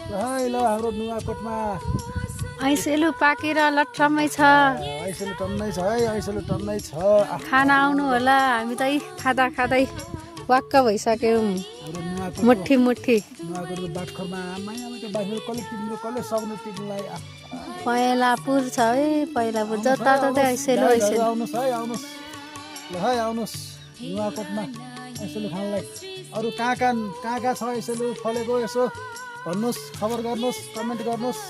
ल हाम्रो नुवाकोटमा ऐसेलु पाकेर लट्ठमै छ। ऐसेलु टन्नै छ है, ऐसेलु टन्नै छ। खाना आउनु होला, हामी त खाँदा खाँदै वाक्क भइसक्यौँ। हाम्रो नुवाकोट मुठी मुठी नुवाकोटको बाटखोरमा आमाको बाटखोर कसले सक्नु टिप्नुलाई। पहिलापुर छ है, पहिलापुर जताततै ऐसेलु ऐसेलु। आउनुहोस् है, आउनुहोस् ल है, आउनुहोस् नुवाकोटमा ऐसेलु खानलाई। अरू कहाँ कहाँ छ ऐसेलु फलेको यसो भन्नुहोस्, खबर गर्नुहोस्, कमेन्ट गर्नुहोस्।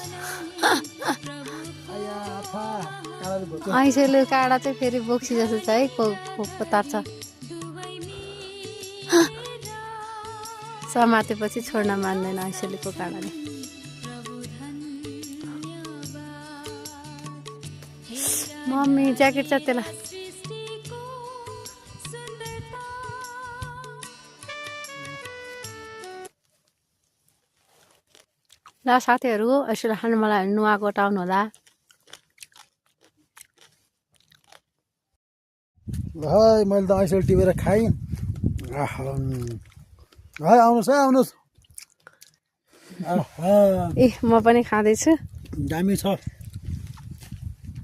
ऐसेलु काँडा चाहिँ फेरि बोक्सी जस्तो छ है, को तार्छ। समातेपछि छोड्न मान्दैन ऐसेलुको काँडाले। मम्मी ज्याकेट छ त्यसलाई। ल साथीहरू, ऐसेलु खानु मलाई नुवाकोट आउनु होला। ल है, मैले त ऐसेलु टिपेर खाएँ। है आउनुहोस् है, आउनुहोस्। ए म पनि खाँदैछु। दामी छ।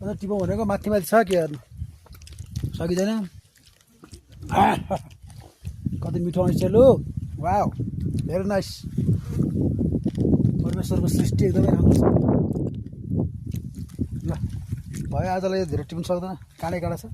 टिपो भनेको माथि छ के गर्नु सकिँदैन। कति मिठो ऐसेलु, वाउ भेरी नाइस। परमेश्वरको सृष्टि एकदमै राम्रो छ। ल भयो, आजलाई धेरै टिप्नु सक्दैन, काँडै काँडा छ।